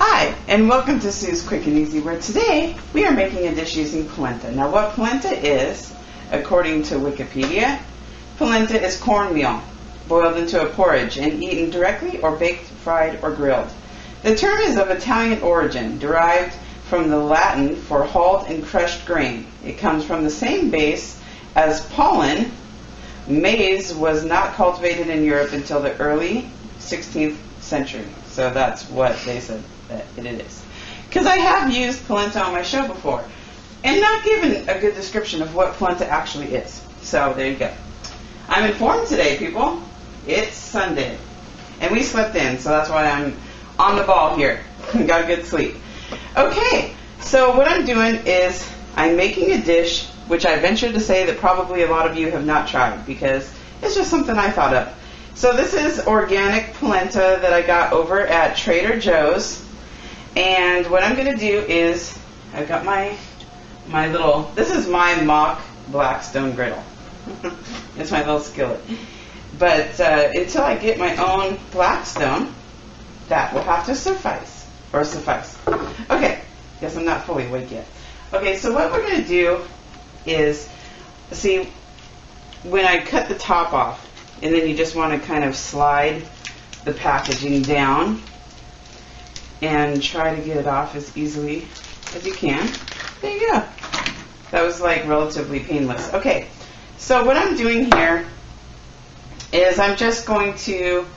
Hi, and welcome to Sue's Quick and Easy, where today we are making a dish using polenta. Now what polenta is, according to Wikipedia, polenta is cornmeal boiled into a porridge and eaten directly or baked, fried, or grilled. The term is of Italian origin, derived from the Latin for hulled and crushed grain. It comes from the same base as pollen. Maize was not cultivated in Europe until the early 16th century. So that's what they said that it is. Because I have used polenta on my show before and not given a good description of what polenta actually is. So there you go. I'm informed today, people. It's Sunday. And we slept in, so that's why I'm on the ball here. Got a good sleep. Okay, so what I'm doing is I'm making a dish which I venture to say that probably a lot of you have not tried because it's just something I thought of. So this is organic polenta that I got over at Trader Joe's. And what I'm going to do is, I've got my little, this is my mock Blackstone griddle. It's my little skillet. But until I get my own Blackstone, that will have to suffice. Okay, guess I'm not fully awake yet. Okay, so what we're going to do is, see, when I cut the top off, and then you just want to kind of slide the packaging down and try to get it off as easily as you can. There you go. That was like relatively painless. Okay, so what I'm doing here is I'm just going to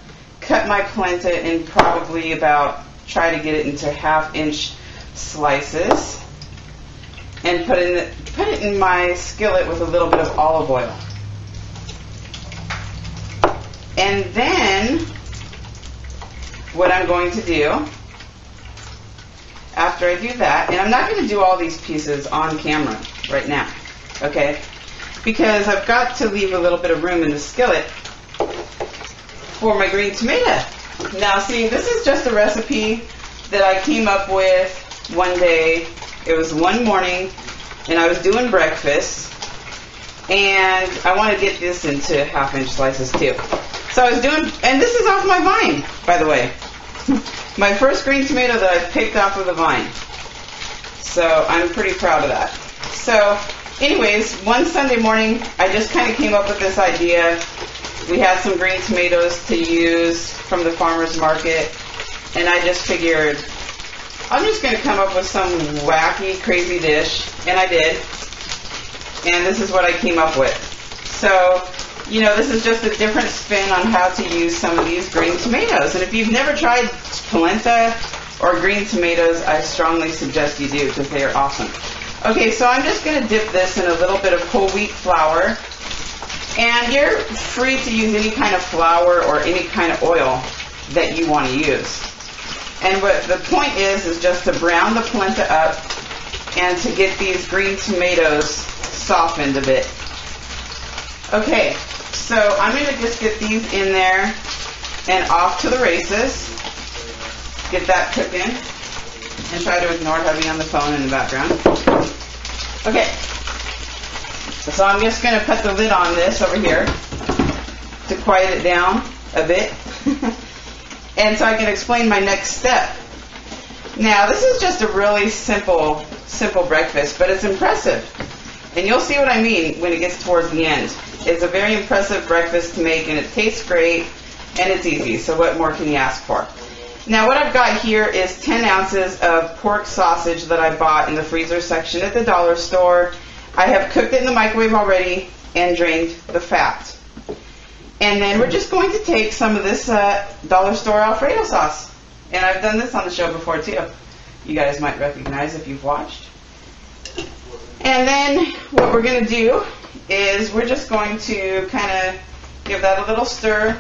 cut my polenta in probably about, try to get it into 1/2-inch slices and put it in my skillet with a little bit of olive oil. And then what I'm going to do after I do that, and I'm not going to do all these pieces on camera right now, okay? Because I've got to leave a little bit of room in the skillet for my green tomato. Now see, this is just a recipe that I came up with one day. It was one morning and I was doing breakfast and I want to get this into 1/2-inch slices too. So I was doing, and this is off my vine, by the way. My first green tomato that I picked off of the vine. So I'm pretty proud of that. So anyways, one Sunday morning, I just kind of came up with this idea. We had some green tomatoes to use from the farmer's market, and I just figured, I'm just going to come up with some wacky, crazy dish, and I did. And this is what I came up with. So, you know, this is just a different spin on how to use some of these green tomatoes. And if you've never tried polenta or green tomatoes, I strongly suggest you do because they are awesome. Okay, so I'm just going to dip this in a little bit of whole wheat flour. And you're free to use any kind of flour or any kind of oil that you want to use. And what the point is just to brown the polenta up and to get these green tomatoes softened a bit. Okay, so I'm going to just get these in there and off to the races. Get that cooking and try to ignore Hubby on the phone in the background. Okay, so I'm just going to put the lid on this over here to quiet it down a bit. And so I can explain my next step. Now, this is just a really simple breakfast, but it's impressive. And you'll see what I mean when it gets towards the end. It's a very impressive breakfast to make, and it tastes great, and it's easy. So what more can you ask for? Now, what I've got here is 10 ounces of pork sausage that I bought in the freezer section at the dollar store. I have cooked it in the microwave already and drained the fat. And then we're just going to take some of this dollar store Alfredo sauce. And I've done this on the show before too. You guys might recognize if you've watched. And then what we're going to do is we're just going to kind of give that a little stir.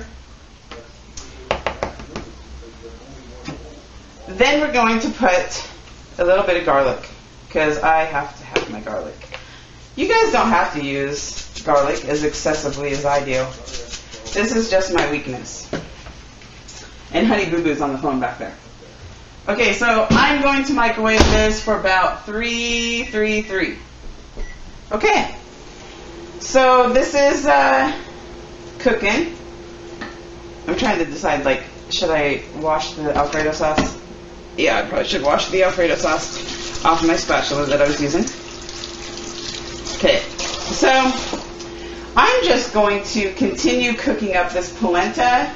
Then we're going to put a little bit of garlic because I have to have my garlic. You guys don't have to use garlic as excessively as I do. This is just my weakness. And Honey Boo Boo's on the phone back there. Okay, so I'm going to microwave this for about 333. Okay, so this is cooking. I'm trying to decide, like, should I wash the Alfredo sauce Yeah, I probably should wash the Alfredo sauce off my spatula that I was using. Okay, so I'm just going to continue cooking up this polenta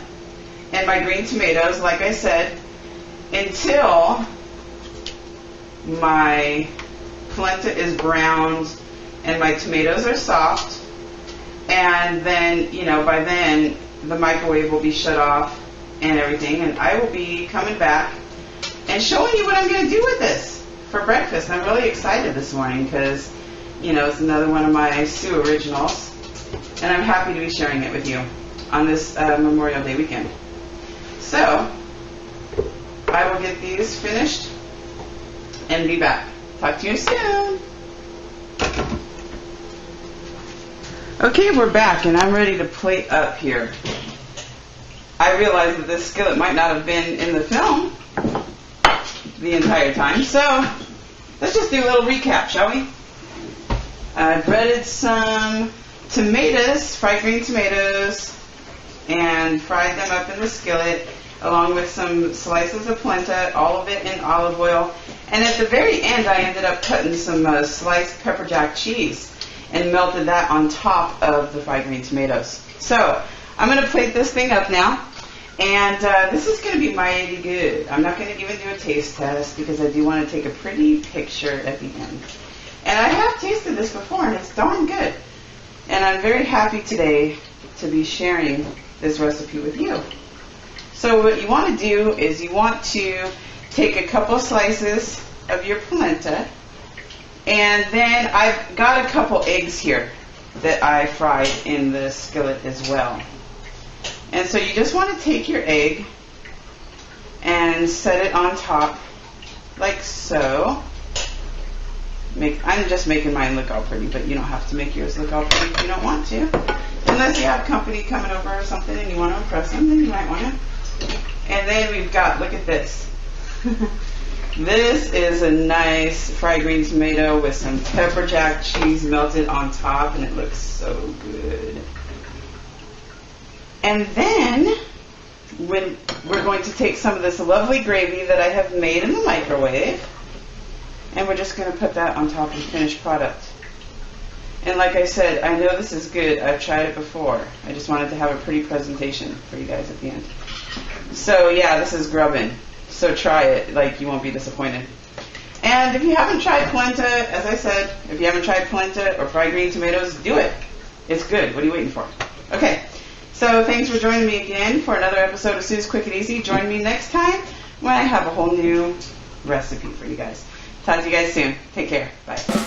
and my green tomatoes, like I said, until my polenta is browned and my tomatoes are soft. And then, you know, by then the microwave will be shut off and everything, and I will be coming back and showing you what I'm going to do with this for breakfast. I'm really excited this morning because, you know, it's another one of my Sue originals, and I'm happy to be sharing it with you on this Memorial Day weekend. So, I will get these finished and be back. Talk to you soon. Okay, we're back, and I'm ready to plate up here. I realized that this skillet might not have been in the film the entire time, so let's just do a little recap, shall we? I breaded some tomatoes, fried green tomatoes, and fried them up in the skillet, along with some slices of polenta, all of it in olive oil. And at the very end, I ended up cutting some sliced pepper jack cheese and melted that on top of the fried green tomatoes. So I'm going to plate this thing up now, and this is going to be mighty good. I'm not going to even do a taste test because I do want to take a pretty picture at the end. And I have tasted this before, and it's darn good. And I'm very happy today to be sharing this recipe with you. So what you want to do is you want to take a couple slices of your polenta, and then I've got a couple eggs here that I fried in the skillet as well. And so you just want to take your egg and set it on top like so. I'm just making mine look all pretty, but you don't have to make yours look all pretty if you don't want to. Unless you have company coming over or something and you want to impress them, then you might want to. And then we've got, look at this. This is a nice fried green tomato with some pepper jack cheese melted on top, and it looks so good. And then we're going to take some of this lovely gravy that I have made in the microwave, and we're just going to put that on top of the finished product. And like I said, I know this is good. I've tried it before. I just wanted to have a pretty presentation for you guys at the end. So yeah, this is grubbin'. So try it, like you won't be disappointed. And if you haven't tried polenta, as I said, if you haven't tried polenta or fried green tomatoes, do it. It's good. What are you waiting for? Okay, so thanks for joining me again for another episode of Sue's Quick and Easy. Join me next time when I have a whole new recipe for you guys. Talk to you guys soon. Take care. Bye.